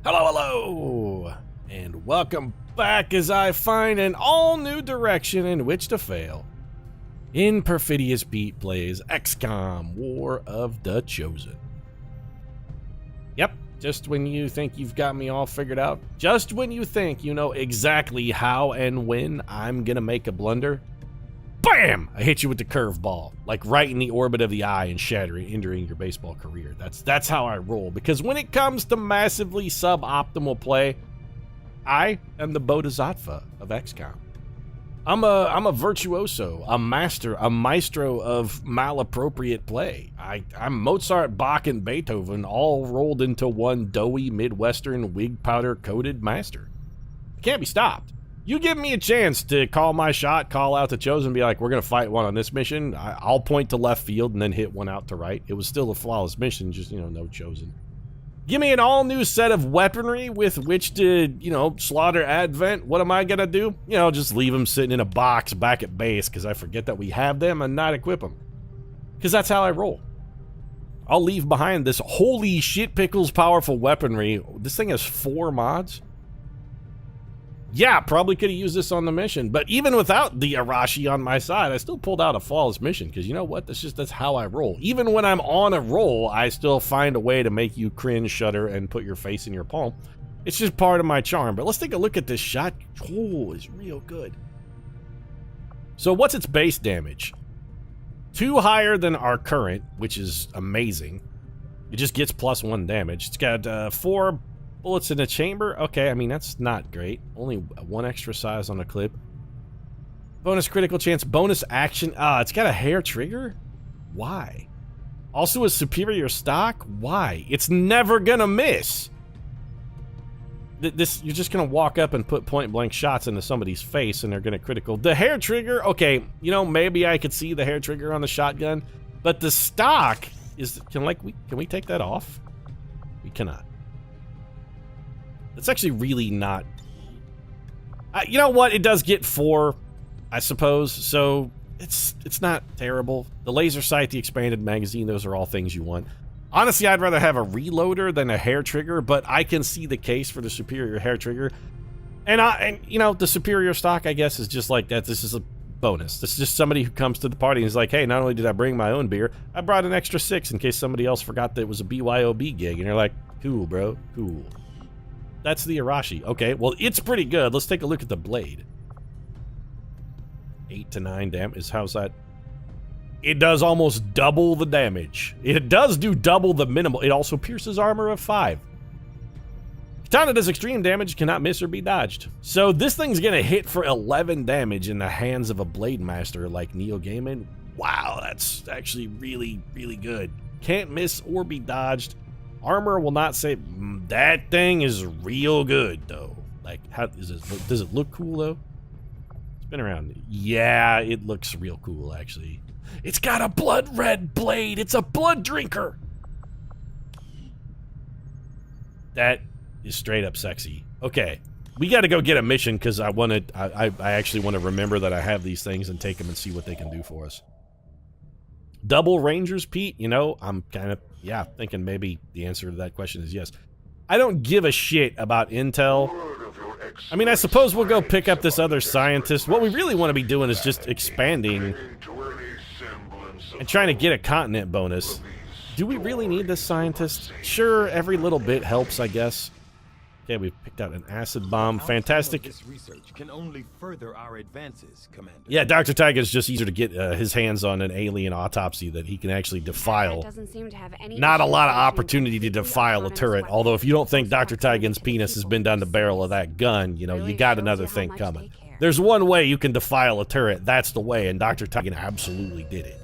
Hello, hello, and welcome back as I find an all-new direction in which to fail. In Perfidious Pete plays XCOM, War of the Chosen. Yep, just when you think you've got me all figured out, just when you think you know exactly how and when I'm gonna make a blunder, BAM! I hit you with the curveball, like right in the orbit of the eye and injuring your baseball career. That's how I roll, because when it comes to massively suboptimal play, I am the Bodhisattva of XCOM. I'm a virtuoso, a master, a maestro of malappropriate play. I'm Mozart, Bach, and Beethoven all rolled into one doughy Midwestern wig powder coated master. Can't be stopped. You give me a chance to call my shot, call out the Chosen, and be like, we're going to fight one on this mission. I'll point to left field and then hit one out to right. It was still a flawless mission, just, no Chosen. Give me an all-new set of weaponry with which to, slaughter Advent. What am I going to do? Just leave them sitting in a box back at base because I forget that we have them and not equip them. Because that's how I roll. I'll leave behind this holy shit pickles powerful weaponry. This thing has 4 mods. Yeah, probably could have used this on the mission, but even without the Anarchy on my side, I still pulled out a flawless mission, because you know what? That's how I roll. Even when I'm on a roll, I still find a way to make you cringe, shudder, and put your face in your palm. It's just part of my charm, but let's take a look at this shot. Oh, it's real good. So what's its base damage? 2 higher than our current, which is amazing. It just gets +1 damage. It's got 4 bullets in a chamber? Okay, I mean, that's not great. Only 1 extra size on a clip. Bonus critical chance, bonus action. It's got a hair trigger? Why? Also a superior stock? Why? It's never gonna miss. You're just gonna walk up and put point blank shots into somebody's face and they're gonna critical. The hair trigger, okay, maybe I could see the hair trigger on the shotgun, but the stock is, can we take that off? We cannot. It's actually really not. You know what? It does get 4, I suppose. So it's not terrible. The laser sight, the expanded magazine, those are all things you want. Honestly, I'd rather have a reloader than a hair trigger, but I can see the case for the superior hair trigger. And the superior stock, I guess, is just like that. This is a bonus. This is just somebody who comes to the party and is like, hey, not only did I bring my own beer, I brought an extra 6 in case somebody else forgot that it was a BYOB gig. And you're like, cool, bro, cool. That's the Anarchy. Okay, well, it's pretty good. Let's take a look at the blade. 8 to 9 damage. How's that? It does almost double the damage. It does do double the minimal. It also pierces armor of 5. Katana does extreme damage, cannot miss or be dodged. So this thing's gonna hit for 11 damage in the hands of a blade master like Neo Gaiman. Wow, that's actually really, really good. Can't miss or be dodged. Armor will not say. That thing is real good, though. Like, how is it? Does it look cool, though? Spin around. Yeah, it looks real cool, actually. It's got a blood red blade. It's a blood drinker. That is straight up sexy. Okay, we got to go get a mission because I actually want to remember that I have these things and take them and see what they can do for us. Double Rangers, Pete? I'm kind of, thinking maybe the answer to that question is yes. I don't give a shit about intel. I mean, I suppose we'll go pick up this other scientist. What we really want to be doing is just expanding and trying to get a continent bonus. Do we really need this scientist? Sure, every little bit helps, I guess. Okay, we picked out an acid bomb. Fantastic. This research can only further our advances, Commander. Yeah, Dr. Tiger's just easier to get his hands on an alien autopsy that he can actually defile. Not a lot of opportunity to defile a turret, although if you don't think Dr. Tigan's penis has been down the barrel of that gun, you got another thing coming. There's one way you can defile a turret, that's the way, and Dr. Tigan absolutely did it.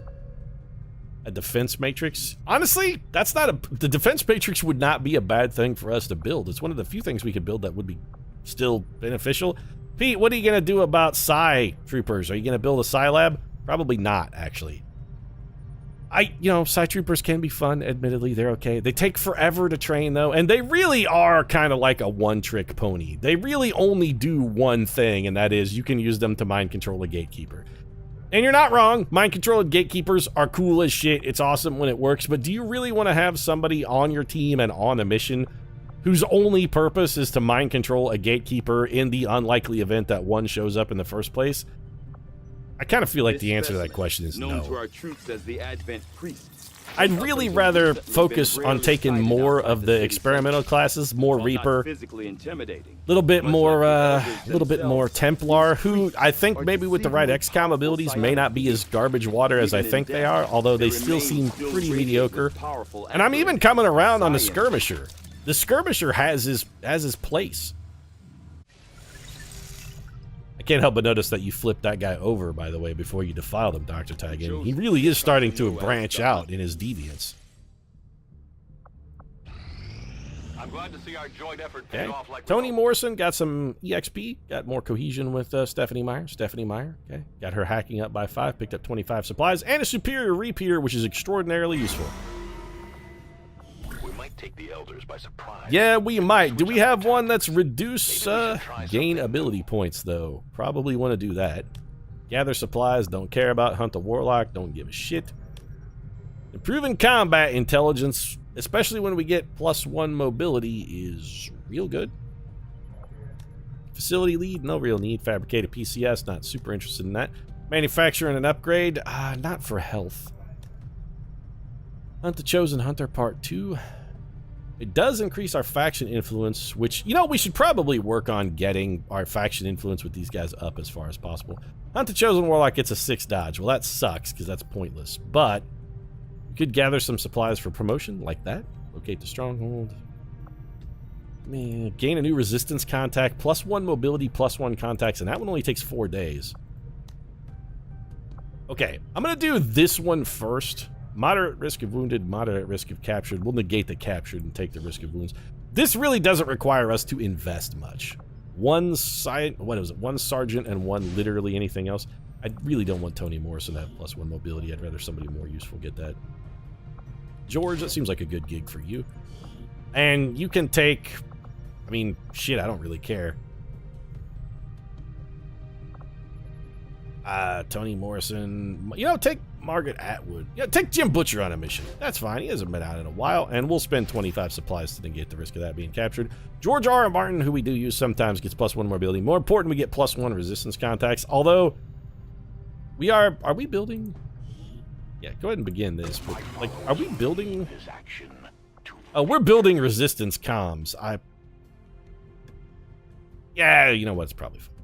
A defense matrix? Honestly, the defense matrix would not be a bad thing for us to build. It's one of the few things we could build that would be still beneficial. Pete, what are you going to do about Psi Troopers? Are you going to build a Psi lab? Probably not, actually. Psi Troopers can be fun, admittedly. They're okay. They take forever to train, though, and they really are kind of like a one-trick pony. They really only do one thing, and that is you can use them to mind control a gatekeeper. And you're not wrong. Mind control and gatekeepers are cool as shit. It's awesome when it works, but do you really want to have somebody on your team and on a mission whose only purpose is to mind control a gatekeeper in the unlikely event that one shows up in the first place? I kind of feel like the answer to that question is known no. to our troops as the Advent priests. I'd really rather focus on taking more of the experimental classes, more Reaper, little bit more Templar, who I think maybe with the right XCOM abilities may not be as garbage water as I think they are, although they still seem pretty mediocre. And I'm even coming around on the Skirmisher. The Skirmisher has his place. I can't help but notice that you flipped that guy over, by the way, before you defiled him, Dr. Tigan. He really is starting to branch out in his deviance. I'm glad to see our joint effort paid off like Toni Morrison got some EXP, got more cohesion with Stephanie Meyer. Stephanie Meyer, okay, got her hacking up by 5, picked up 25 supplies, and a superior repeater, which is extraordinarily useful. Take the elders by surprise. Yeah, we might. Do we have one that's reduce gain ability points, though? Probably want to do that. Gather supplies, don't care about. Hunt the warlock, don't give a shit. Improving combat intelligence, especially when we get +1 mobility, is real good. Facility lead, no real need. Fabricated PCS, not super interested in that. Manufacturing an upgrade, not for health. Hunt the Chosen Hunter Part 2. It does increase our faction influence, which, you know, we should probably work on getting our faction influence with these guys up as far as possible. Hunt the Chosen Warlock gets a 6 dodge. Well, that sucks, because that's pointless. But we could gather some supplies for promotion, like that. Locate the stronghold. Man, gain a new resistance contact, +1 mobility, +1 contacts, and that one only takes 4 days. Okay, I'm going to do this one first. Moderate risk of wounded, moderate risk of captured. We'll negate the captured and take the risk of wounds. This really doesn't require us to invest much. One sergeant and one literally anything else. I really don't want Toni Morrison to have +1 mobility. I'd rather somebody more useful get that. George, that seems like a good gig for you. And you can take, I mean, shit, I don't really care. Toni Morrison, you know, take Margaret Atwood. Yeah, take Jim Butcher on a mission. That's fine. He hasn't been out in a while, and we'll spend 25 supplies to negate the risk of that being captured. George R. Martin, who we do use sometimes, gets +1 mobility. More important, we get +1 resistance contacts. Although, are we building? Yeah, go ahead and begin this. But, like, are we building? Oh, we're building resistance comms. Yeah, you know what? It's probably fine.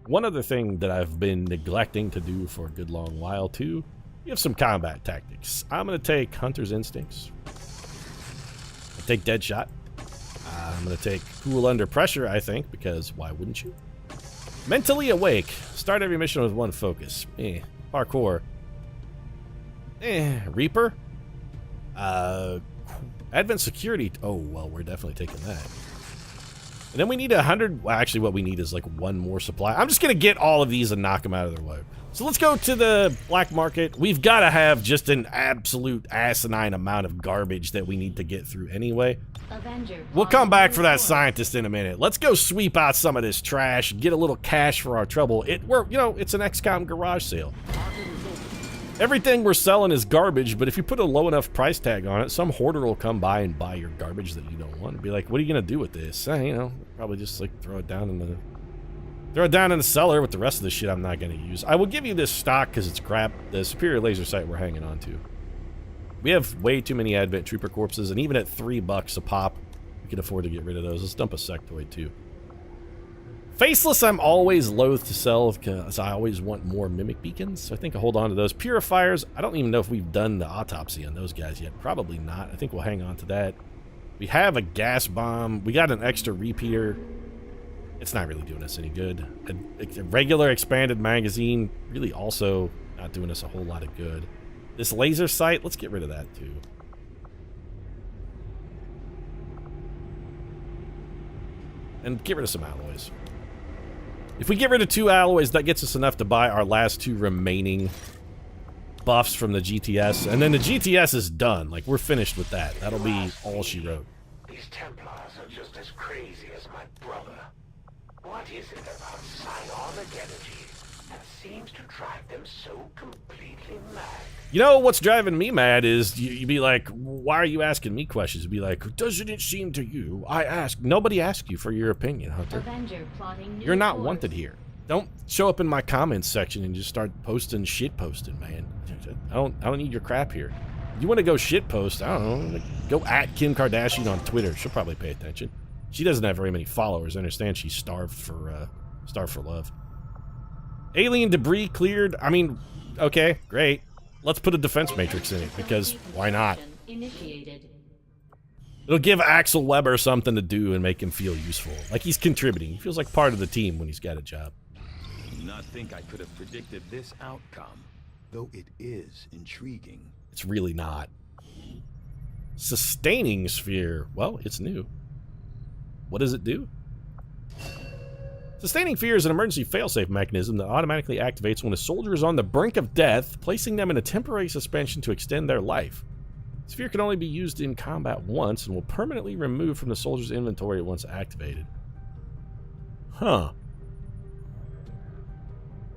One other thing that I've been neglecting to do for a good long while, too, you have some combat tactics. I'm going to take Hunter's Instincts. I'll take Deadshot. I'm going to take Cool Under Pressure, I think, because why wouldn't you? Mentally Awake. Start every mission with 1 focus. Parkour. Reaper. Advent Security. Oh, well, we're definitely taking that. And then we need 100, well, actually what we need is like 1 more supply. I'm just going to get all of these and knock them out of their way. So let's go to the black market. We've got to have just an absolute asinine amount of garbage that we need to get through anyway. We'll come back for that scientist in a minute. Let's go sweep out some of this trash, get a little cash for our trouble. You know, it's an XCOM garage sale. Everything we're selling is garbage, but if you put a low enough price tag on it, some hoarder will come by and buy your garbage that you don't want and be like, what are you going to do with this? You know, probably just like throw it down in the cellar with the rest of the shit I'm not going to use. I will give you this stock because it's crap. The superior laser sight we're hanging on to. We have way too many Advent Trooper corpses, and even at $3 a pop, we can afford to get rid of those. Let's dump a sectoid too. Faceless, I'm always loath to sell because I always want more mimic beacons, so I think I'll hold on to those. Purifiers, I don't even know if we've done the autopsy on those guys yet. Probably not. I think we'll hang on to that. We have a gas bomb. We got an extra repeater. It's not really doing us any good. A regular expanded magazine, really also not doing us a whole lot of good. This laser sight, let's get rid of that too. And get rid of some alloys. If we get rid of 2 alloys, that gets us enough to buy our last 2 remaining buffs from the GTS. And then the GTS is done. Like, we're finished with that. That'll be all she wrote. These Templars are just as crazy as my brother. What is it about psionic energy seems to drive them so completely mad. You know what's driving me mad is you'd be like, why are you asking me questions? You'd be like, doesn't it seem to you? I ask. Nobody asked you for your opinion, Hunter. Avenger plotting new You're not course. wanted here. Don't show up in my comments section and just start posting shit posting, man. I don't need your crap here. You want to go shit post? I don't know. Go at Kim Kardashian on Twitter. She'll probably pay attention. She doesn't have very many followers. I understand she's starved for love. Alien debris cleared. I mean, okay, great. Let's put a defense matrix in it, because why not? Initiated. It'll give Axel Weber something to do and make him feel useful. Like he's contributing. He feels like part of the team when he's got a job. Do not think I could have predicted this outcome, though it is intriguing. It's really not. Sustaining sphere. Well, it's new. What does it do? Sustaining sphere is an emergency failsafe mechanism that automatically activates when a soldier is on the brink of death, placing them in a temporary suspension to extend their life. Sphere can only be used in combat once and will permanently remove from the soldier's inventory once activated. Huh.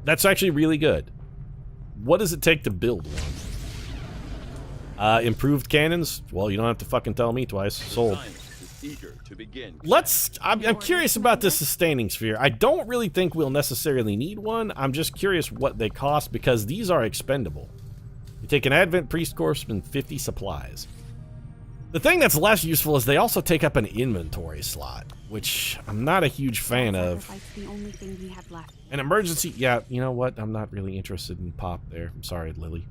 That's actually really good. What does it take to build one? Improved cannons? Well, you don't have to fucking tell me twice. Sold. Eager to begin. I'm curious about this sustaining sphere. I don't really think we'll necessarily need one. I'm just curious what they cost because these are expendable. You take an Advent Priest Corpse and 50 supplies. The thing that's less useful is they also take up an inventory slot, which I'm not a huge fan of. The only thing we have left. An emergency, yeah, you know what? I'm not really interested in pop there. I'm sorry, Lily.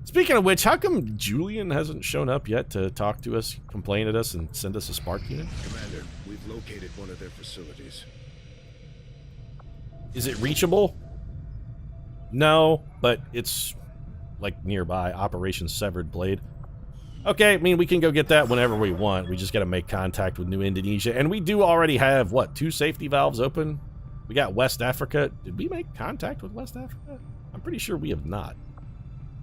Speaking of which, how come Julian hasn't shown up yet to talk to us, complain at us, and send us a spark unit? Commander, we've located one of their facilities. Is it reachable? No, but it's like nearby. Operation Severed Blade. Okay, I mean, we can go get that whenever we want. We just got to make contact with New Indonesia. And we do already have, what, 2 safety valves open? We got West Africa. Did we make contact with West Africa? I'm pretty sure we have not.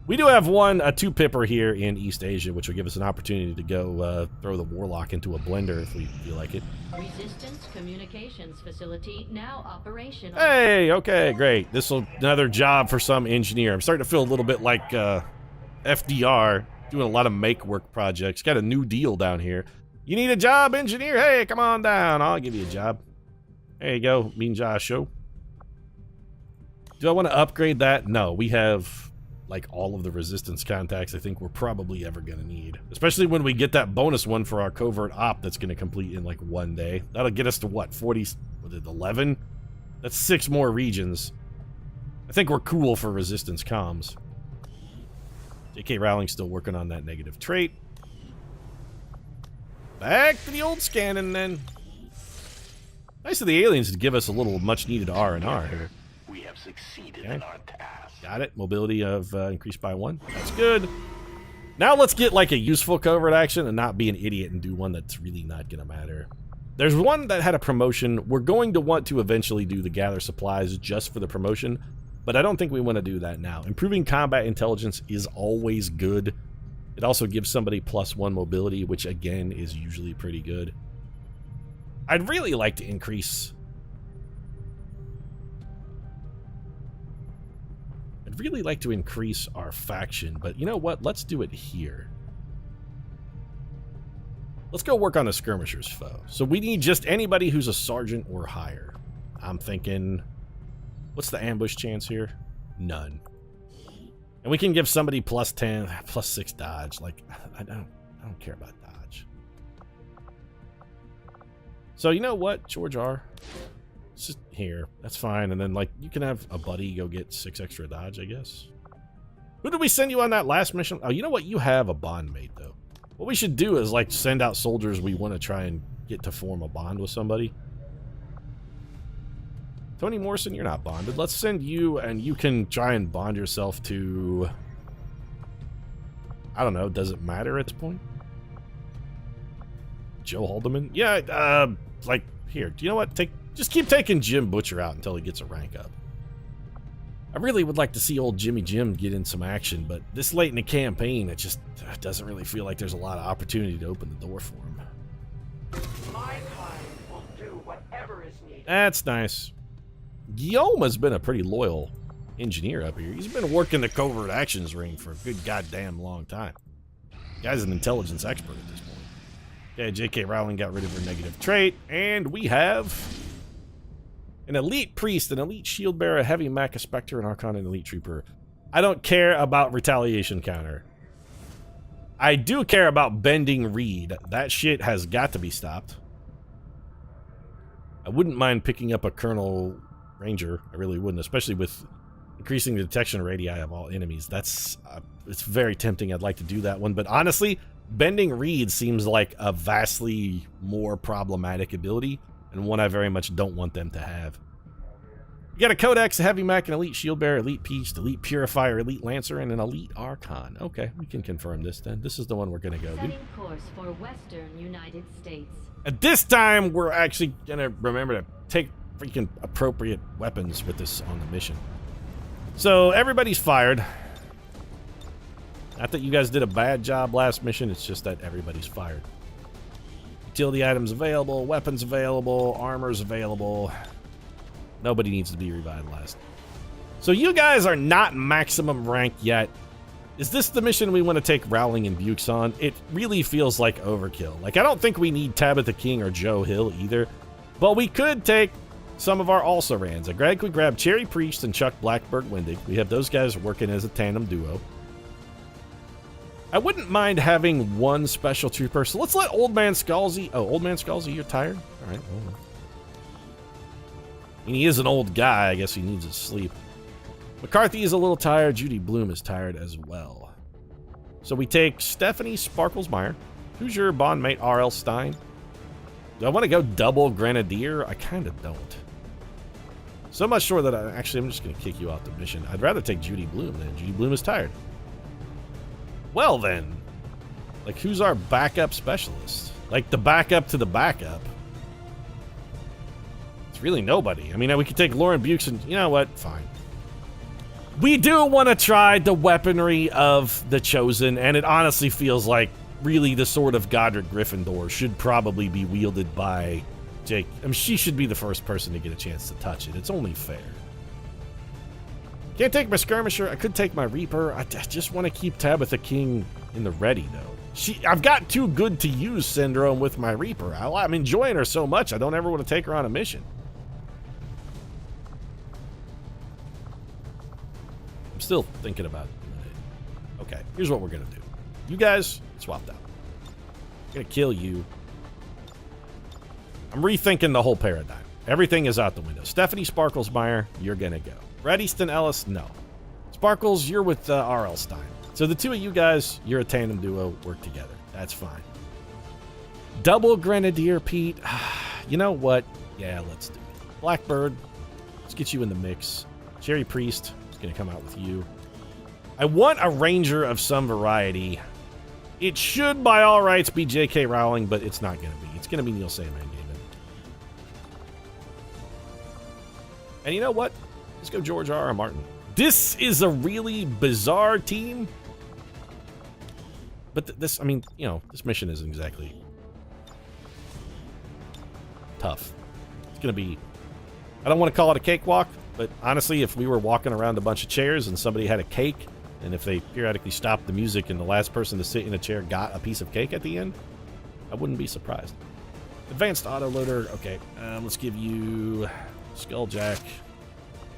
We do have a 2-pipper here in East Asia, which will give us an opportunity to go throw the Warlock into a blender if we feel like it. Resistance communications facility now operational. Hey, okay, great. This will another job for some engineer. I'm starting to feel a little bit like FDR, doing a lot of make work projects. Got a new deal down here. You need a job, engineer? Hey, come on down. I'll give you a job. There you go, Minja Show. Do I want to upgrade that? No, we have like all of the resistance contacts I think we're probably ever going to need. Especially when we get that bonus one for our covert op that's going to complete in like 1 day. That'll get us to what, 40, what is it, 11? That's 6 more regions. I think we're cool for resistance comms. J.K. Rowling's still working on that negative trait. Back to the old scanning then. Nice of the aliens to give us a little much needed R&R here. We have succeeded Okay. in our task. Got it. Mobility of increased by 1. That's good. Now let's get like a useful covert action and not be an idiot and do one that's really not going to matter. There's one that had a promotion. We're going to want to eventually do the gather supplies just for the promotion, but I don't think we want to do that now. Improving combat intelligence is always good. It also gives somebody +1 mobility, which again is usually pretty good. I'd really like to increase... I'd really like to increase our faction, but you know what? Let's do it here. Let's go work on the skirmisher's foe. So we need just anybody who's a sergeant or higher. I'm thinking, what's the ambush chance here? None. And we can give somebody +10, +6 dodge. Like, I don't care about dodge. So you know what, George R? It's just here. That's fine. And then, like, you can have a buddy go get 6 extra dodge, I guess. Who did we send you on that last mission? Oh, you know what? You have a bond mate, though. What we should do is, like, send out soldiers we want to try and get to form a bond with somebody. Tony Morrison, you're not bonded. Let's send you, and you can try and bond yourself to... I don't know. Does it matter at this point? Joe Haldeman? Yeah, like, here. Do you know what? Just keep taking Jim Butcher out until he gets a rank up. I really would like to see old Jimmy Jim get in some action, but this late in the campaign, it just doesn't really feel like there's a lot of opportunity to open the door for him. My kind will do whatever is needed. That's nice. Guillaume has been a pretty loyal engineer up here. He's been working the covert actions ring for a good goddamn long time. Guy's an intelligence expert at this point. Okay, J.K. Rowling got rid of her negative trait, and we have an elite priest, an elite shield bearer, a heavy mech, a specter, an archon, and an elite trooper. I don't care about retaliation counter. I do care about bending reed. That shit has got to be stopped. I wouldn't mind picking up a Colonel Ranger. I really wouldn't, especially with increasing the detection radii of all enemies. That's it's very tempting. I'd like to do that one, but honestly, bending reed seems like a vastly more problematic ability, and one I very much don't want them to have. You got a Codex, a Heavy Mech, an Elite Shield Bearer, Elite Priest, Elite Purifier, Elite Lancer, and an Elite Archon. Okay, we can confirm this then. This is the one we're gonna go do. Setting course for Western United States. At this time, we're actually gonna remember to take freaking appropriate weapons with us on the mission. So, everybody's fired. Not that you guys did a bad job last mission, it's just that everybody's fired. Utility items available, weapons available, armor's available. Nobody needs to be revitalized. So you guys are not maximum rank yet. Is this the mission we want to take Rowling and Bukes on? It really feels like overkill. Like, I don't think we need Tabitha King or Joe Hill either. But we could take some of our also-rans. I could grab Cherry Priest and Chuck Blackbird Windig. We have those guys working as a tandem duo. I wouldn't mind having one special trooper. So let's let Old Man Scalzi... Oh, Old Man Scalzi, you're tired? All right, well, I mean, he is an old guy. I guess he needs his sleep. McCarthy is a little tired. Judy Bloom is tired as well. So we take Stephanie Sparklesmeyer. Who's your bond mate, R.L. Stein? Do I want to go double Grenadier? I kind of don't. So much so that I'm just going to kick you out the mission. I'd rather take Judy Bloom then. Judy Bloom is tired. Well then. Like, who's our backup specialist? Like, the backup to the backup. It's really nobody. I mean, we could take Lauren Bukes and... You know what? Fine. We do want to try the weaponry of the Chosen, and it honestly feels like really the sword of Godric Gryffindor should probably be wielded by Jake. I mean, she should be the first person to get a chance to touch it. It's only fair. Can't take my Skirmisher. I could take my Reaper. I just want to keep Tabitha King in the ready, though. I've got too good to use syndrome with my Reaper. I'm enjoying her so much, I don't ever want to take her on a mission. I'm still thinking about it. Okay, here's what we're going to do. You guys, swapped out. I'm going to kill you. I'm rethinking the whole paradigm. Everything is out the window. Stephanie Sparklesmeyer, you're going to go. Brad Easton Ellis, no. Sparkles, you're with R.L. Stein. So the two of you guys, you're a tandem duo, work together. That's fine. Double Grenadier, Pete. You know what? Yeah, let's do it. Blackbird, let's get you in the mix. Cherry Priest is going to come out with you. I want a Ranger of some variety. It should, by all rights, be J.K. Rowling, but it's not going to be. It's going to be Neil Gaiman. And you know what? Let's go George R.R. Martin. This is a really bizarre team. But this, I mean, you know, this mission isn't exactly tough. It's going to be, I don't want to call it a cakewalk, but honestly, if we were walking around a bunch of chairs and somebody had a cake, and if they periodically stopped the music and the last person to sit in a chair got a piece of cake at the end, I wouldn't be surprised. Advanced autoloader. Okay, let's give you Skulljack.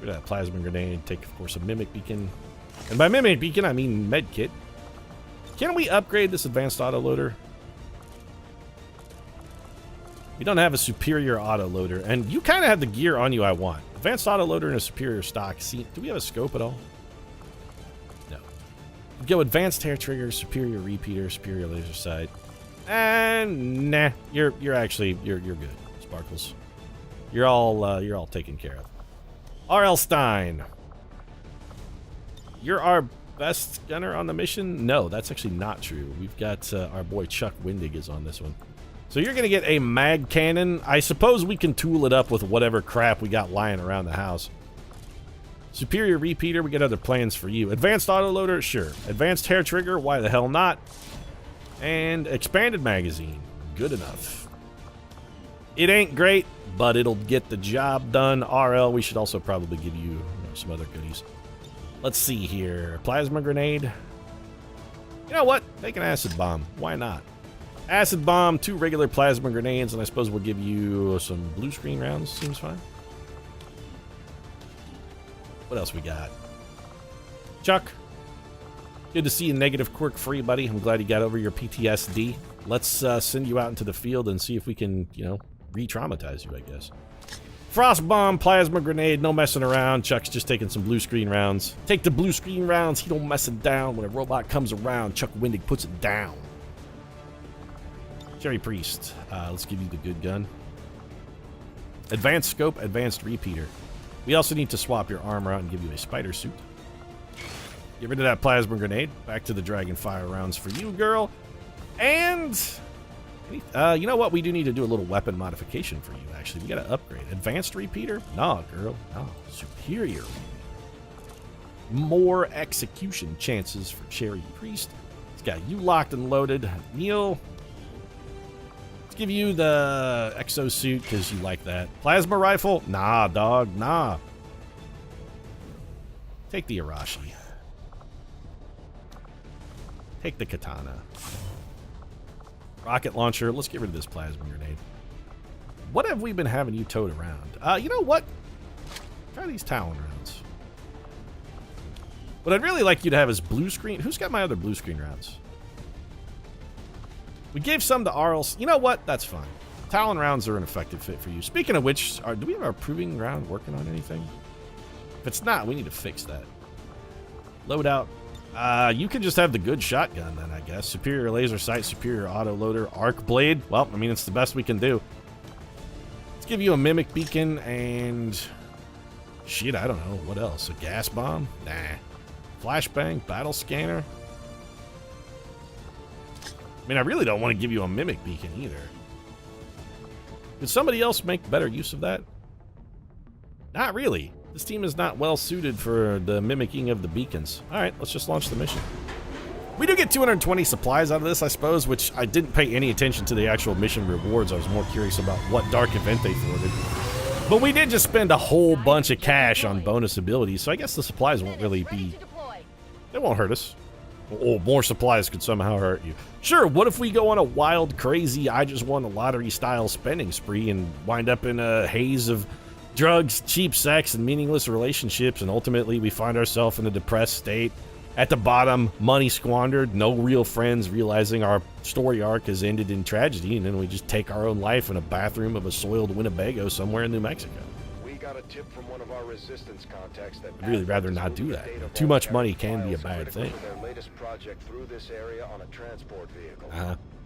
Rid of that plasma grenade. Take, of course, a mimic beacon. And by mimic beacon, I mean medkit. Can we upgrade this advanced autoloader? We don't have a superior autoloader, and you kind of have the gear on you I want. Advanced autoloader and a superior stock. See, do we have a scope at all? No. We go advanced hair trigger, superior repeater, superior laser sight. And nah, you're good, Sparkles. You're all taken care of. R.L. Stein. You're our best gunner on the mission? No, that's actually not true. We've got our boy Chuck Windig is on this one. So you're going to get a mag cannon. I suppose we can tool it up with whatever crap we got lying around the house. Superior repeater, we got other plans for you. Advanced autoloader, sure. Advanced hair trigger, why the hell not? And expanded magazine, good enough. It ain't great, but it'll get the job done. RL, we should also probably give you some other goodies. Let's see here. Plasma grenade. You know what? Take an acid bomb. Why not? Acid bomb, 2 regular plasma grenades, and I suppose we'll give you some blue screen rounds. Seems fine. What else we got? Chuck. Good to see you negative quirk free, buddy. I'm glad you got over your PTSD. Let's send you out into the field and see if we can, you know, re-traumatize you, I guess. Frost bomb, plasma grenade, no messing around. Chuck's just taking some blue screen rounds. Take the blue screen rounds. He don't mess it down. When a robot comes around, Chuck Wendig puts it down. Cherry Priest. Let's give you the good gun. Advanced scope, advanced repeater. We also need to swap your armor out and give you a spider suit. Get rid of that plasma grenade. Back to the dragon fire rounds for you, girl. And you know what? We do need to do a little weapon modification for you, actually. We got to upgrade. Advanced repeater? Nah, girl. No. Superior. More execution chances for Cherry Priest. It's got you locked and loaded. Neil. Let's give you the exosuit because you like that. Plasma rifle? Nah, dog. Nah. Take the Arashi. Take the katana. Rocket launcher. Let's get rid of this plasma grenade. What have we been having you towed around? You know what? Try these Talon rounds. What I'd really like you to have is blue screen. Who's got my other blue screen rounds? We gave some to Arls. You know what? That's fine. Talon rounds are an effective fit for you. Speaking of which, do we have our proving ground working on anything? If it's not, we need to fix that. Loadout. You can just have the good shotgun then, I guess. Superior laser sight, superior auto loader, arc blade. Well, I mean, it's the best we can do. Let's give you a mimic beacon and... shit, I don't know. What else? A gas bomb? Nah. Flashbang, battle scanner. I mean, I really don't want to give you a mimic beacon either. Could somebody else make better use of that? Not really. This team is not well suited for the mimicking of the beacons. Alright, let's just launch the mission. We do get 220 supplies out of this, I suppose, which I didn't pay any attention to the actual mission rewards. I was more curious about what dark event they thwarted. But we did just spend a whole bunch of cash on bonus abilities, so I guess the supplies won't really be... they won't hurt us. Oh, more supplies could somehow hurt you. Sure, what if we go on a wild, crazy, I just won the lottery-style spending spree and wind up in a haze of drugs, cheap sex, and meaningless relationships, and ultimately we find ourselves in a depressed state. At the bottom, money squandered, no real friends, realizing our story arc has ended in tragedy, and then we just take our own life in a bathroom of a soiled Winnebago somewhere in New Mexico. We got a tip from one of our resistance contacts that I'd really rather not do that. Too much money can be a bad thing. Their latest project through this area on a transport vehicle.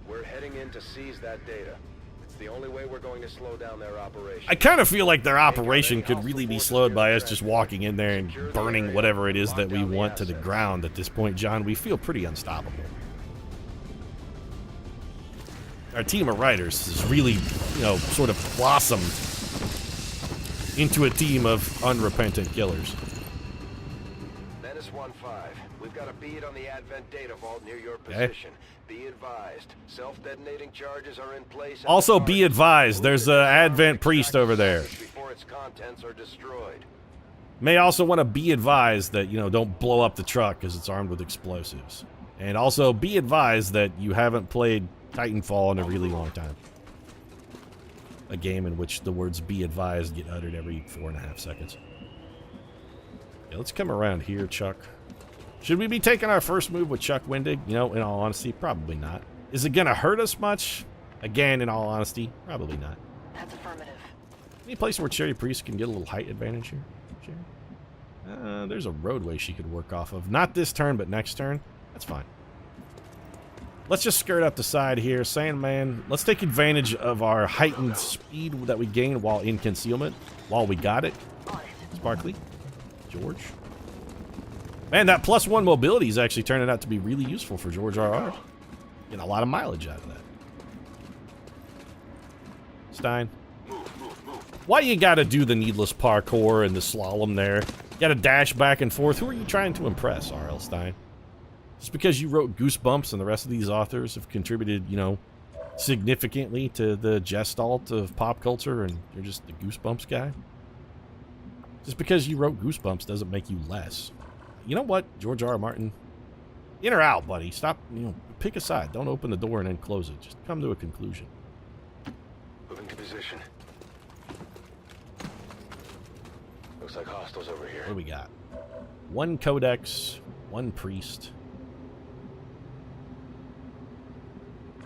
We're heading in to seize that data. It's the only way we're going to slow down their operation. I kind of feel like their operation could really be slowed by us just walking in there and burning whatever it is that we want to the ground at this point, John. We feel pretty unstoppable. Our team of writers has really, you know, sort of blossomed into a team of unrepentant killers. Menace 1-5. We've got a bead on the Advent data vault near your position. Be advised, self-detonating charges are in place. Also, be advised, there's an Advent priest over there. Before its contents are destroyed. May also want to be advised that, you know, don't blow up the truck because it's armed with explosives. And also, be advised that you haven't played Titanfall in a really long time. A game in which the words "be advised" get uttered every 4.5 seconds. Yeah, let's come around here, Chuck. Should we be taking our first move with Chuck Wendig? You know, in all honesty, probably not. Is it going to hurt us much? Again, in all honesty, probably not. That's affirmative. Any place where Cherry Priest can get a little height advantage here? Cherry? There's a roadway she could work off of. Not this turn, but next turn. That's fine. Let's just skirt up the side here. Sandman, let's take advantage of our heightened speed that we gain while in concealment. While we got it. Sparkly. George. Man, that +1 mobility is actually turning out to be really useful for George R.R. Getting a lot of mileage out of that. Stein. Why you gotta do the needless parkour and the slalom there? You gotta dash back and forth. Who are you trying to impress, R.L. Stein? Just because you wrote Goosebumps and the rest of these authors have contributed, you know, significantly to the gestalt of pop culture and you're just the Goosebumps guy? Just because you wrote Goosebumps doesn't make you less. You know what, George R. R. Martin? In or out, buddy? Stop, pick a side. Don't open the door and then close it. Just come to a conclusion. Moving to position. Looks like hostiles over here. What do we got? 1 codex, 1 priest.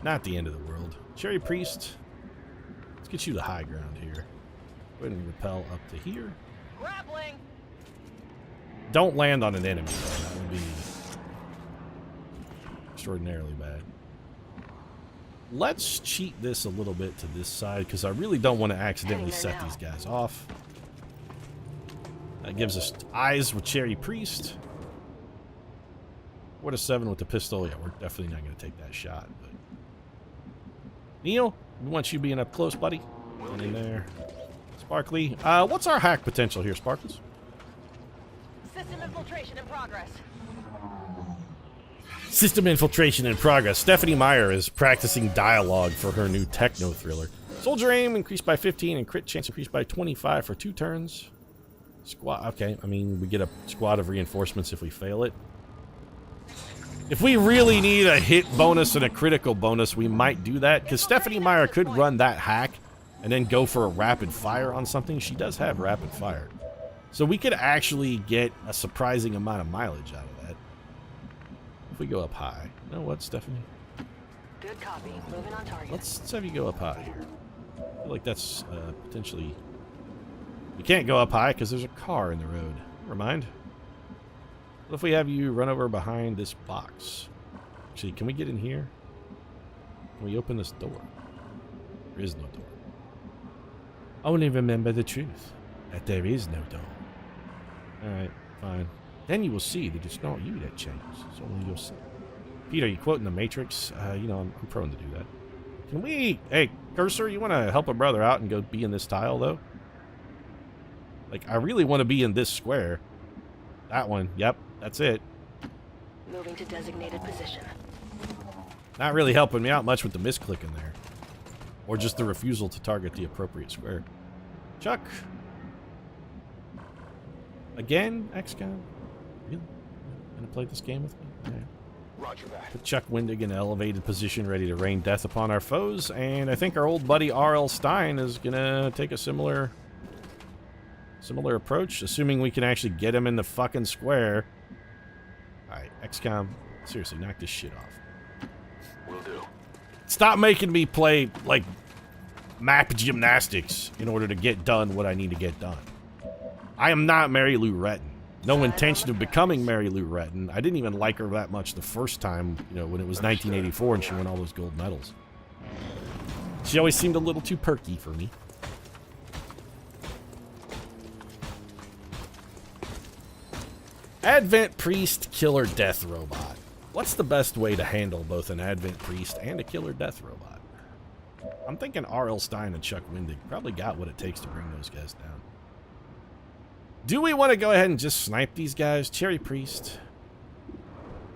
Not the end of the world. Cherry priest, let's get you the high ground here. Go ahead and rappel up to here. Grappling. Don't land on an enemy, though. That would be extraordinarily bad. Let's cheat this a little bit to this side, because I really don't want to accidentally set these guys off. That gives us eyes with Cherry Priest. 4 to 7 with the pistol. Yeah, we're definitely not going to take that shot. But Neil, we want you being up close, buddy. One in there. Sparkly. What's our hack potential here, Sparkles? System infiltration in progress. System infiltration in progress. Stephanie Meyer is practicing dialogue for her new techno thriller. Soldier aim increased by 15 and crit chance increased by 25 for 2 turns. Squad. Okay, I mean, we get a squad of reinforcements if we fail it. If we really need a hit bonus and a critical bonus, we might do that, because Stephanie Meyer could run that hack and then go for a rapid fire on something. She does have rapid fire. So we could actually get a surprising amount of mileage out of that. If we go up high. You know what, Stephanie? Good copy. Moving on target. Let's have you go up high here. I feel like that's potentially... You can't go up high because there's a car in the road. Never mind. What if we have you run over behind this box? Actually, can we get in here? Can we open this door? There is no door. Only remember the truth, that there is no door. Alright, fine. Then you will see that it's not you that changes. It's only yourself. Pete, are you quoting the Matrix? I'm prone to do that. Can we... Hey, Cursor, you want to help a brother out and go be in this tile, though? Like, I really want to be in this square. That one. Yep, that's it. Moving to designated position. Not really helping me out much with the misclicking there. Or just the refusal to target the appropriate square. Chuck. Again, XCOM? Really? Gonna play this game with me? Yeah. Roger that. Put Chuck Wendig in an elevated position, ready to rain death upon our foes, and I think our old buddy R.L. Stein is gonna take a similar approach, assuming we can actually get him in the fucking square. Alright, XCOM, seriously, knock this shit off. Will do. Stop making me play, like, map gymnastics in order to get done what I need to get done. I am not Mary Lou Retton. No intention of becoming Mary Lou Retton. I didn't even like her that much the first time, when it was 1984 and she won all those gold medals. She always seemed a little too perky for me. Advent Priest Killer Death Robot. What's the best way to handle both an Advent Priest and a Killer Death Robot? I'm thinking R.L. Stein and Chuck Wendig probably got what it takes to bring those guys down. Do we want to go ahead and just snipe these guys? Cherry Priest.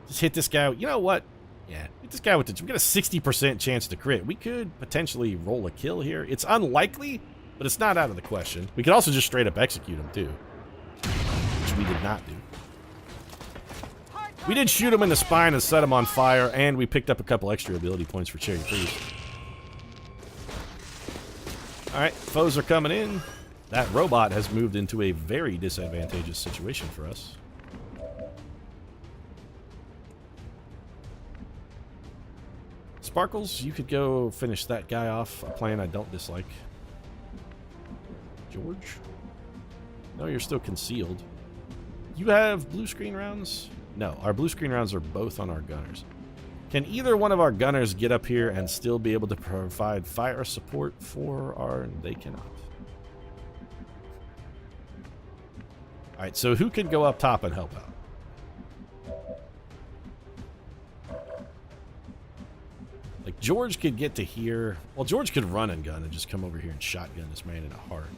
Just hit this guy. You know what? Yeah, hit this guy with the... We got a 60% chance to crit. We could potentially roll a kill here. It's unlikely, but it's not out of the question. We could also just straight up execute him, too. Which we did not do. We did shoot him in the spine and set him on fire, and we picked up a couple extra ability points for Cherry Priest. Alright, foes are coming in. That robot has moved into a very disadvantageous situation for us. Sparkles, you could go finish that guy off. A plan I don't dislike. George? No, you're still concealed. You have blue screen rounds? No, our blue screen rounds are both on our gunners. Can either one of our gunners get up here and still be able to provide fire support for our... They cannot. Alright, so who can go up top and help out? Like, George could get to here. Well, George could run and gun and just come over here and shotgun this man in the heart.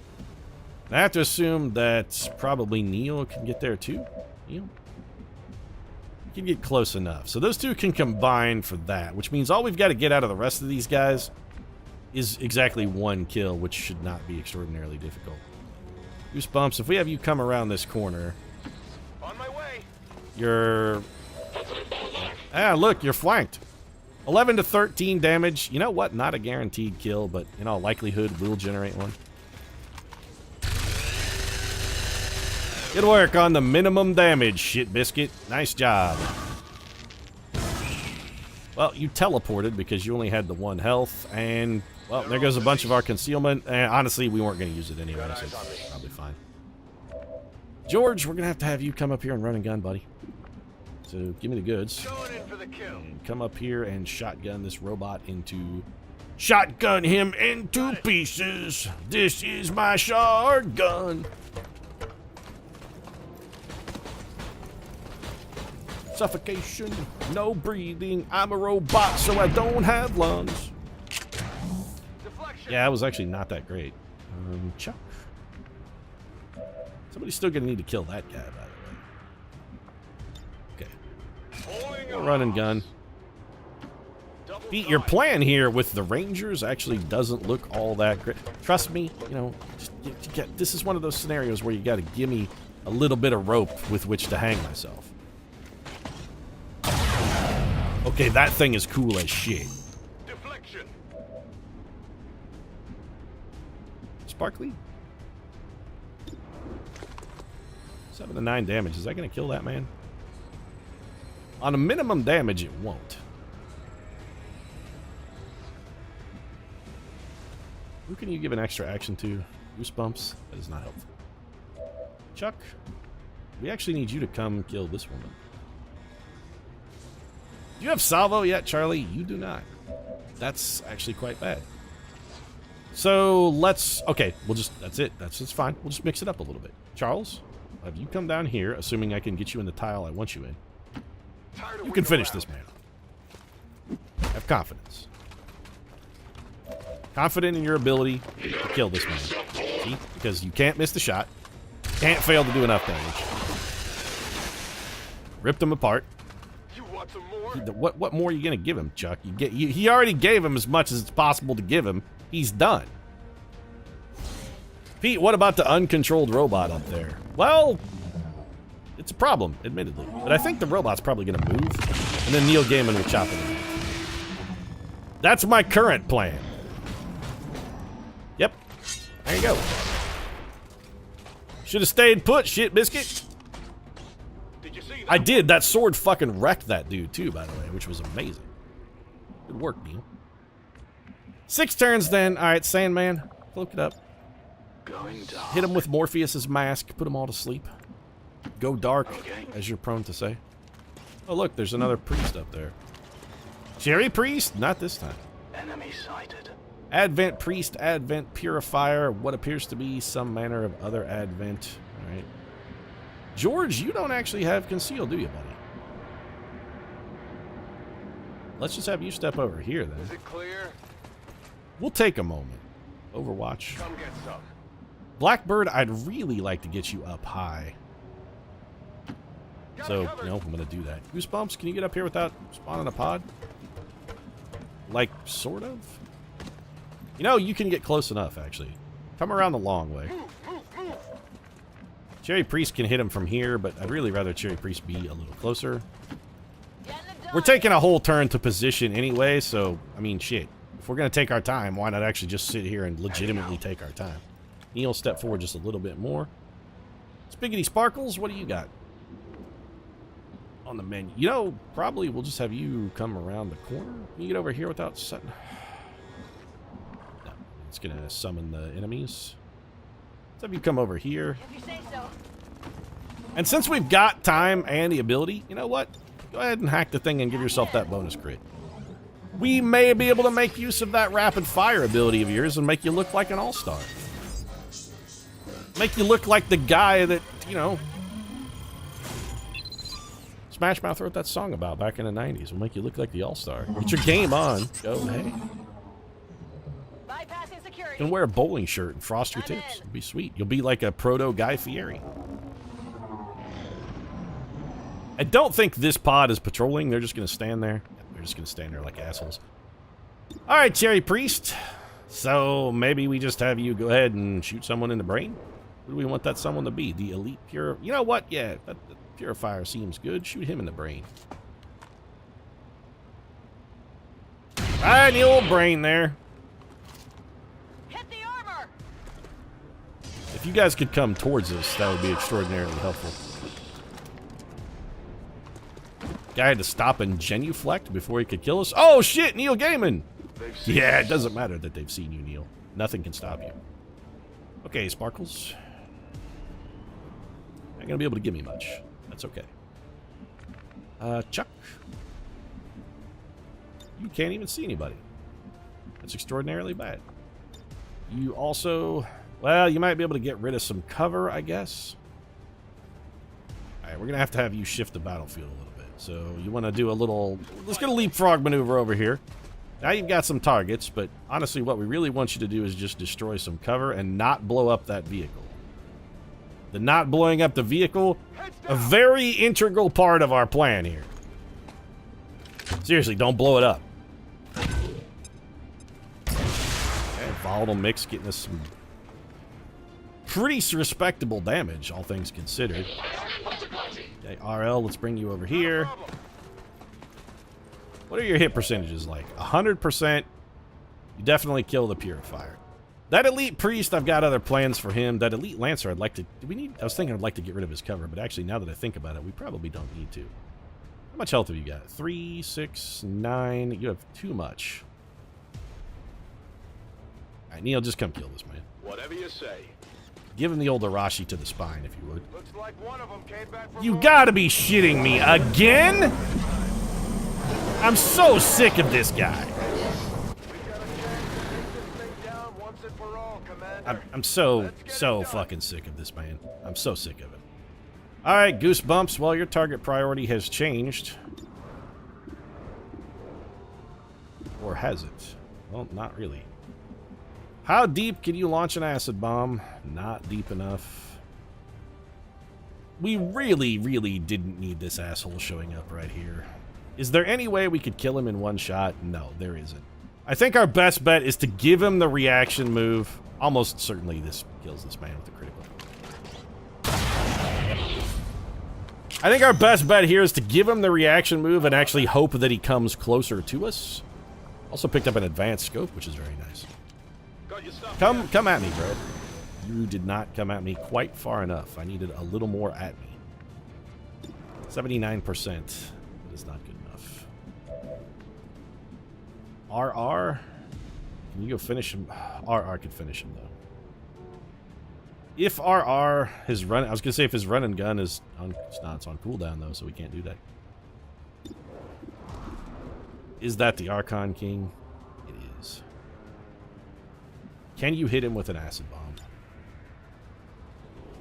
And I have to assume that probably Neil can get there too. Neil? He can get close enough. So those two can combine for that, which means all we've got to get out of the rest of these guys is exactly 1 kill, which should not be extraordinarily difficult. Goosebumps, if we have you come around this corner... On my way. You're... Ah, look, you're flanked. 11 to 13 damage. You know what? Not a guaranteed kill, but in all likelihood, will generate one. Good work on the minimum damage, shit biscuit. Nice job. Well, you teleported because you only had the 1 health, and, well, there goes a bunch of our concealment. And honestly, we weren't going to use it anyway, so it's probably fine. George, we're going to have you come up here and run and gun, buddy. So, give me the goods. And come up here and shotgun this robot into... Shotgun him into pieces! This is my shotgun! Suffocation, no breathing. I'm a robot, so I don't have lungs. Yeah, it was actually not that great. Chuck. Somebody's still gonna need to kill that guy, by the way. Okay. Run and gun. Pete, your plan here with the Rangers actually doesn't look all that great. Trust me, you know, this is one of those scenarios where you gotta give me a little bit of rope with which to hang myself. Okay, that thing is cool as shit. Deflection. Sparkly? 7 to 9 damage. Is that going to kill that man? On a minimum damage, it won't. Who can you give an extra action to? Goosebumps? That is not helpful. Chuck, we actually need you to come kill this woman. Do you have salvo yet, Charlie? You do not. That's actually quite bad. So let's... Okay, we'll just... That's it. That's fine. We'll just mix it up a little bit. Charles, have you come down here, assuming I can get you in the tile I want you in. You can finish this man. Have confidence. Confident in your ability to kill this man. See? Because you can't miss the shot. Can't fail to do enough damage. Ripped him apart. What more are you gonna give him, Chuck? He already gave him as much as it's possible to give him. He's done. Pete, what about the uncontrolled robot up there? Well, it's a problem, admittedly. But I think the robot's probably gonna move, and then Neil Gaiman will chop it in. That's my current plan. Yep. There you go. Should have stayed put, shit biscuit. I did. That sword fucking wrecked that dude, too, by the way, which was amazing. Good work, Neil. 6 turns, then. All right, Sandman. Cloak it up. Hit him with Morpheus's mask. Put them all to sleep. Go dark, as you're prone to say. Oh, look, there's another priest up there. Cherry priest? Not this time. Enemy sighted. Advent priest, Advent purifier, what appears to be some manner of other Advent. All right. George, you don't actually have conceal, do you, buddy? Let's just have you step over here, then. Is it clear? We'll take a moment. Overwatch. Come get some. Blackbird, I'd really like to get you up high. So, you know, I'm going to do that. Goosebumps, can you get up here without spawning a pod? Like, sort of? You know, you can get close enough, actually. Come around the long way. Cherry Priest can hit him from here, but I'd really rather Cherry Priest be a little closer. We're taking a whole turn to position anyway, so, I mean, shit. If we're going to take our time, why not actually just sit here and legitimately take our time? Neil, step forward just a little bit more. Spiggity Sparkles, what do you got on the menu? You know, probably we'll just have you come around the corner. Can you get over here without setting? No, it's going to summon the enemies. Let's have you come over here. If you say so. And since we've got time and the ability, you know what? Go ahead and hack the thing and give yourself that bonus crit. We may be able to make use of that rapid fire ability of yours and make you look like an all-star. Make you look like the guy that, you know, Smash Mouth wrote that song about back in the 90s. We'll make you look like the all-star. Get your game on. Go, hey. Bypassing security. You can wear a bowling shirt and frost your tips. It'll be sweet. You'll be like a proto Guy Fieri. I don't think this pod is patrolling. They're just going to stand there. They're just going to stand there like assholes. All right, Cherry Priest. So maybe we just have you go ahead and shoot someone in the brain? Who do we want that someone to be? The elite pure? You know what? Yeah, Purifier seems good. Shoot him in the brain. Right in the old brain there. Hit the armor! If you guys could come towards us, that would be extraordinarily helpful. Guy had to stop and genuflect before he could kill us. Oh shit, Neil Gaiman! Yeah, it doesn't matter that they've seen you, Neil. Nothing can stop you. Okay, Sparkles. Not gonna be able to give me much. That's okay. Chuck. You can't even see anybody. That's extraordinarily bad. You also... Well, you might be able to get rid of some cover, I guess. Alright, we're gonna have you shift the battlefield a little bit. So, you want to do a little... Let's get a leapfrog maneuver over here. Now you've got some targets, but honestly, what we really want you to do is just destroy some cover and not blow up that vehicle. The not blowing up the vehicle, a very integral part of our plan here. Seriously, don't blow it up. Okay, volatile mix getting us some pretty respectable damage, all things considered. Okay, RL, let's bring you over here. What are your hit percentages like? 100%. You definitely kill the Purifier. That Elite Priest, I've got other plans for him. That Elite Lancer, I'd like to... Do we need... I was thinking I'd like to get rid of his cover, but actually, now that I think about it, we probably don't need to. How much health have you got? 3, 6, 9. You have too much. Alright, Neil, just come kill this man. Whatever you say. Give him the old Arashi to the spine, if you would. Looks like one of them came back from You gotta be shitting me again? I'm so sick of this guy. I'm so fucking sick of this man. I'm so sick of it. Alright, Goosebumps. Well, your target priority has changed. Or has it? Well, not really. How deep can you launch an acid bomb? Not deep enough. We really, really didn't need this asshole showing up right here. Is there any way we could kill him in one shot? No, there isn't. I think our best bet is to give him the reaction move. Almost certainly this kills this man with a critical. I think our best bet here is to give him the reaction move and actually hope that he comes closer to us. Also picked up an advanced scope, which is very nice. Come at me, bro. You did not come at me quite far enough. I needed a little more at me. 79%. That is not good enough. RR? Can you go finish him? RR could finish him, though. If RR, his run... I was going to say if his run and gun is... it's not. It's on cooldown, though, so we can't do that. Is that the Archon King? It is. Can you hit him with an acid bomb?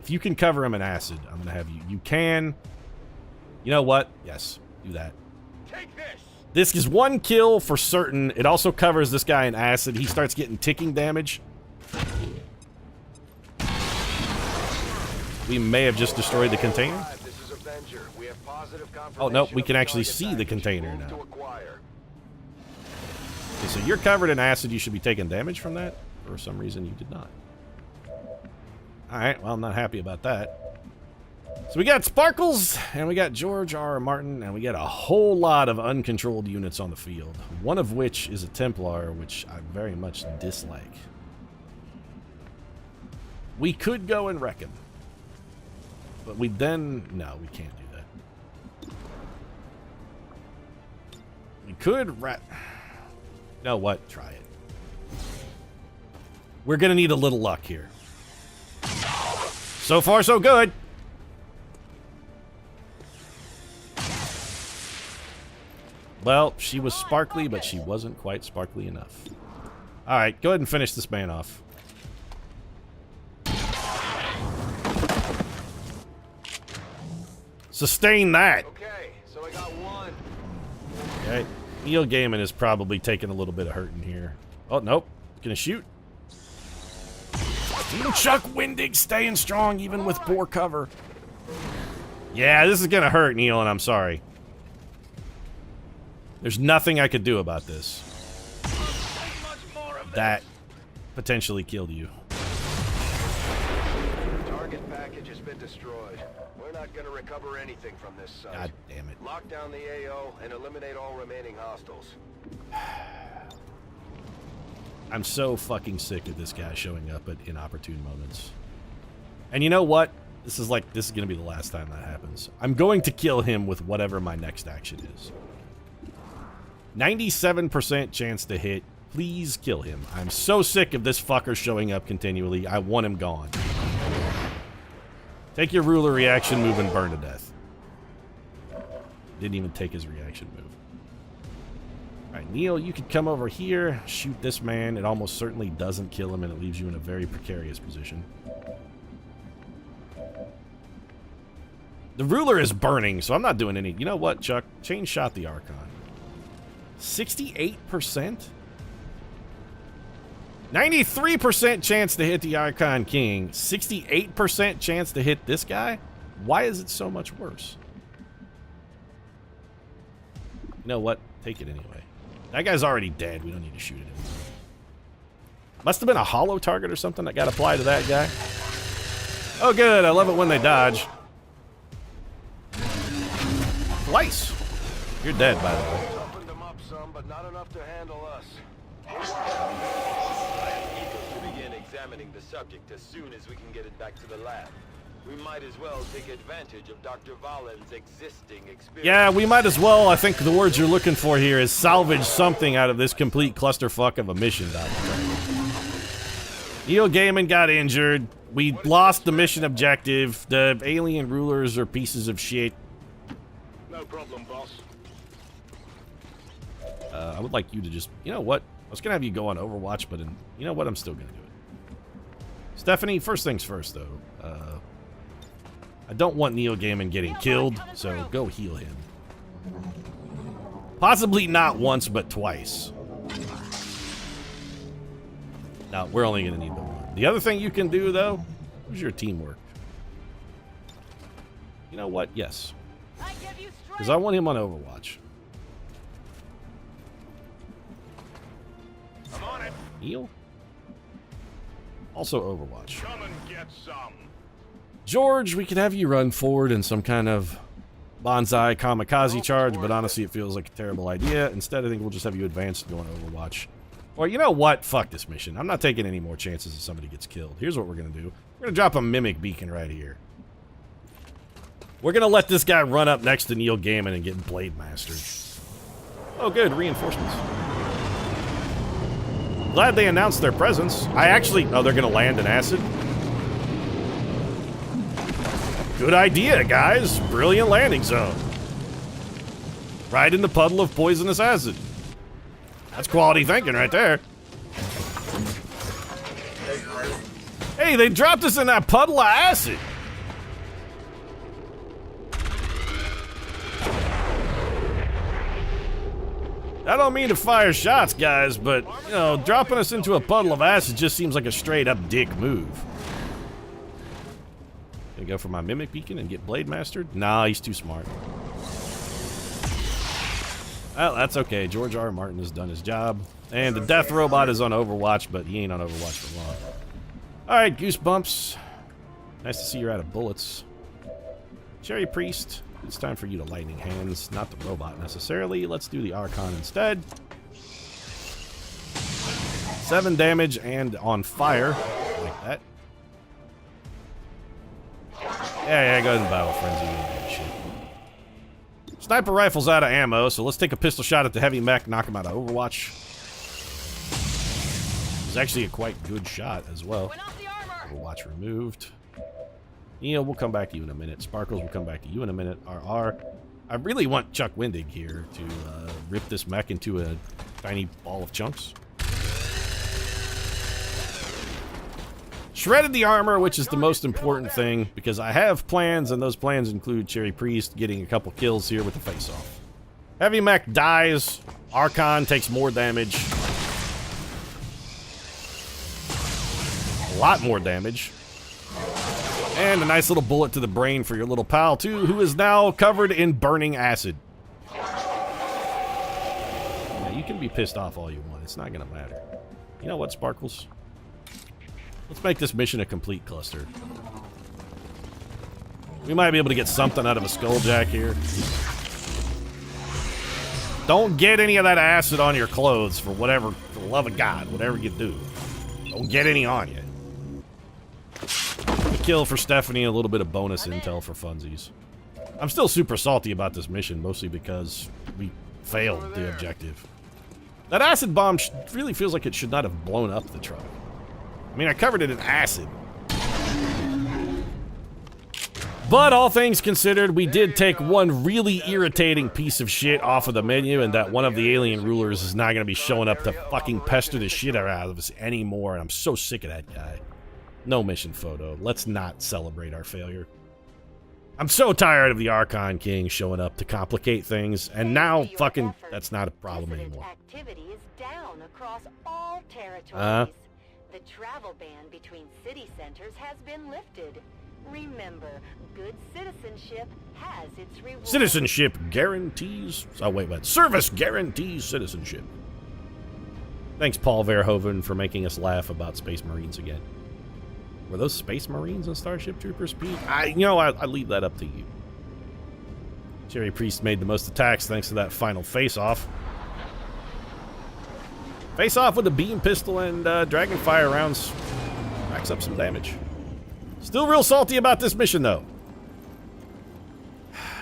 If you can cover him in acid, I'm going to have you... You can... You know what? Yes, do that. Take this! This is one kill for certain. It also covers this guy in acid. He starts getting ticking damage. We may have just destroyed the container. Oh, no, we can actually see the container now. Okay, so you're covered in acid. You should be taking damage from that. For some reason, you did not. Alright, well, I'm not happy about that. So we got Sparkles, and we got George R. Martin, and we got a whole lot of uncontrolled units on the field. One of which is a Templar, which I very much dislike. We could go and wreck him. But we then... No, we can't do that. We could You know what? Try it. We're going to need a little luck here. So far, so good. Well, she was sparkly, but she wasn't quite sparkly enough. Alright, go ahead and finish this man off. Sustain that! Okay, so I got one. Okay. Neil Gaiman is probably taking a little bit of hurting here. Oh, nope. Gonna shoot. Chuck Wendig staying strong even with poor cover. Yeah, this is gonna hurt, Neil, and I'm sorry. There's nothing I could do about this. That potentially killed you. Target package package has been destroyed. We're not gonna recover anything from this site. God damn it. Lock down the AO and eliminate all remaining hostiles. I'm so fucking sick of this guy showing up at inopportune moments. And you know what? This is gonna be the last time that happens. I'm going to kill him with whatever my next action is. 97% chance to hit. Please kill him. I'm so sick of this fucker showing up continually. I want him gone. Take your ruler reaction move and burn to death. Didn't even take his reaction move. Alright, Neil, you could come over here, shoot this man. It almost certainly doesn't kill him, and it leaves you in a very precarious position. The ruler is burning, so I'm not doing any... You know what, Chuck? Chain shot the Archon. 68%? 93% chance to hit the Archon King. 68% chance to hit this guy? Why is it so much worse? You know what? Take it anyway. That guy's already dead. We don't need to shoot it anymore. Must have been a hollow target or something that got applied to that guy. Oh, good. I love it when they dodge. Twice. You're dead, by the way. Toughened them up some, but not enough to handle us. I am eager to begin examining the subject as soon as we can get it back to the lab. We might as well take advantage of Dr. Valen's existing experience. Yeah, we might as well. I think the words you're looking for here is salvage something out of this complete clusterfuck of a mission, Doctor. Neil Gaiman got injured. We lost the mission objective. The alien rulers are pieces of shit. No problem, boss. I would like you to just... You know what? I was going to have you go on Overwatch, but you know what? I'm still going to do it. Stephanie, first things first, though. I don't want Neil Gaiman getting killed, so go heal him. Possibly not once, but twice. No, we're only going to need the one. The other thing you can do, though, is your teamwork. You know what? Yes. Because I want him on Overwatch. I'm on it. Neil? Also Overwatch. Come and get some. George, we could have you run forward in some kind of bonsai kamikaze charge, but honestly it feels like a terrible idea. Instead, I think we'll just have you advance and go on Overwatch. Or you know what? Fuck this mission. I'm not taking any more chances if somebody gets killed. Here's what we're going to do. We're going to drop a mimic beacon right here. We're going to let this guy run up next to Neil Gaiman and get Blade Mastered. Oh good, reinforcements. Glad they announced their presence. Oh, they're going to land in acid? Good idea, guys. Brilliant landing zone. Right in the puddle of poisonous acid. That's quality thinking right there. Hey, they dropped us in that puddle of acid. I don't mean to fire shots, guys, but, you know, dropping us into a puddle of acid just seems like a straight-up dick move. Gonna go for my Mimic Beacon and get Blade Mastered? Nah, he's too smart. Well, that's okay. George R. R. Martin has done his job. And the Death Robot is on Overwatch, but he ain't on Overwatch for long. Alright, Goosebumps. Nice to see you're out of bullets. Cherry Priest. It's time for you to Lightning Hands, not the robot necessarily. Let's do the Archon instead. 7 damage and on fire. Like that. Yeah, go ahead and Battle Frenzy. You don't give a shit. Sniper rifle's out of ammo, so let's take a pistol shot at the heavy mech, knock him out of Overwatch. It's actually a quite good shot as well. Overwatch removed. Neil, we'll come back to you in a minute. Sparkles, we'll come back to you in a minute. RR. I really want Chuck Wendig here to rip this mech into a tiny ball of chunks. Shredded the armor, which is the most important thing, because I have plans, and those plans include Cherry Priest getting a couple kills here with the face-off. Heavy mech dies. Archon takes more damage. A lot more damage. And a nice little bullet to the brain for your little pal, too, who is now covered in burning acid. Yeah, you can be pissed off all you want. It's not going to matter. You know what, Sparkles? Let's make this mission a complete cluster. We might be able to get something out of a skulljack here. Don't get any of that acid on your clothes for whatever, for the love of God, whatever you do. Don't get any on you. A kill for Stephanie, a little bit of bonus intel for funsies. I'm still super salty about this mission, mostly because we failed the objective. That acid bomb really feels like it should not have blown up the truck. I mean, I covered it in acid. But all things considered, we did take one really irritating piece of shit off of the menu, and that one of the alien rulers is not going to be showing up to fucking pester the shit out of us anymore, and I'm so sick of that guy. No mission photo. Let's not celebrate our failure. I'm so tired of the Archon King showing up to complicate things, and now fucking that's not a problem anymore. Activity is down across all territories. The travel ban between city centers has been lifted. Remember, good citizenship has its rewards. Citizenship guarantees... Oh, wait, what? Service guarantees citizenship. Thanks, Paul Verhoeven, for making us laugh about Space Marines again. Were those Space Marines in Starship Troopers, Pete? I leave that up to you. Cherry Priest made the most attacks thanks to that final face-off. Face-off with the beam pistol and Dragonfire rounds. Racks up some damage. Still real salty about this mission, though.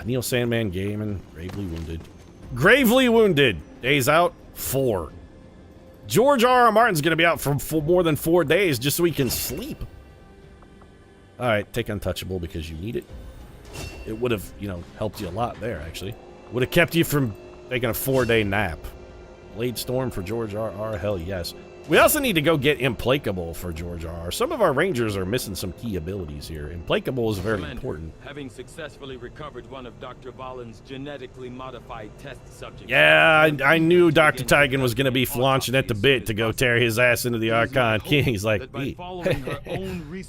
Neil Sandman Gaiman, gravely wounded. Gravely wounded. Days out, 4. George R.R. Martin's going to be out for more than 4 days just so he can sleep. All right, take Untouchable because you need it. It would have, helped you a lot there, actually. Would have kept you from taking a 4-day nap. Blade Storm for George R.R., hell yes. We also need to go get Implacable for George R.R. Some of our Rangers are missing some key abilities here. Implacable is very important. Having successfully recovered one of Dr. Valen's genetically modified test subjects. Yeah, I knew Dr. Tigan was going to be flaunching at the bit to go tear his ass into the Archon King. He's like,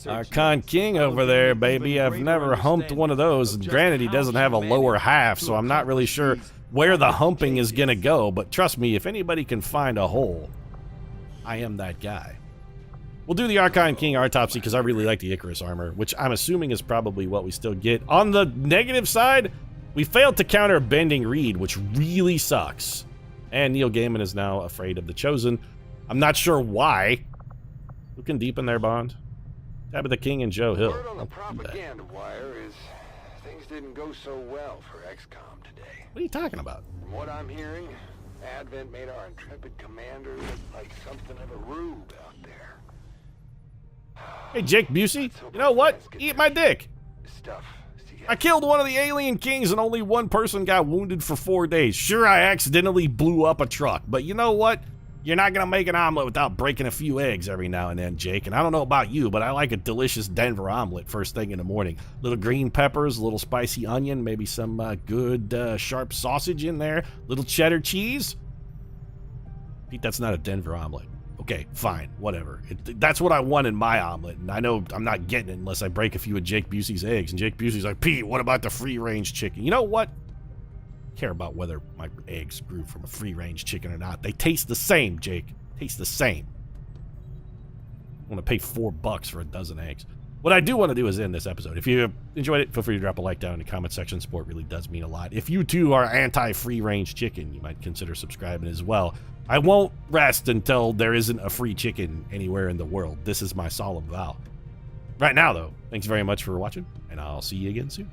Archon King over there, baby. I've never humped one of those. And granted, he doesn't have a lower half, so I'm not really sure where the humping is going to go. But trust me, if anybody can find a hole, I am that guy. We'll do the Archon King autopsy because I really like the Icarus armor, which I'm assuming is probably what we still get. On the negative side, we failed to counter Bending Reed, which really sucks. And Neil Gaiman is now afraid of the Chosen. I'm not sure why. Who can deepen their bond? Tabitha King and Joe Hill. Word on the propaganda wire is things didn't go so well for XCOM today. What are you talking about? From what I'm hearing, Advent made our intrepid commander look like something of a rube out there. Hey, Jake Busey, you know what? Eat my dick. Stuff. I killed one of the alien kings and only one person got wounded for 4 days. Sure, I accidentally blew up a truck, but you know what? You're not going to make an omelet without breaking a few eggs every now and then, Jake. And I don't know about you, but I like a delicious Denver omelet first thing in the morning. Little green peppers, a little spicy onion, maybe some good sharp sausage in there, little cheddar cheese. Pete, that's not a Denver omelet. Okay, fine, whatever. That's what I want in my omelet, and I know I'm not getting it unless I break a few of Jake Busey's eggs. And Jake Busey's like, Pete, what about the free-range chicken? You know what? I care about whether my eggs grew from a free-range chicken or not. They taste the same, Jake. Taste the same. I want to pay $4 for a dozen eggs. What I do want to do is end this episode. If you enjoyed it, feel free to drop a like down in the comment section. Support really does mean a lot. If you too are anti-free-range chicken, you might consider subscribing as well. I won't rest until there isn't a free chicken anywhere in the world. This is my solemn vow. Right now, though, thanks very much for watching, and I'll see you again soon.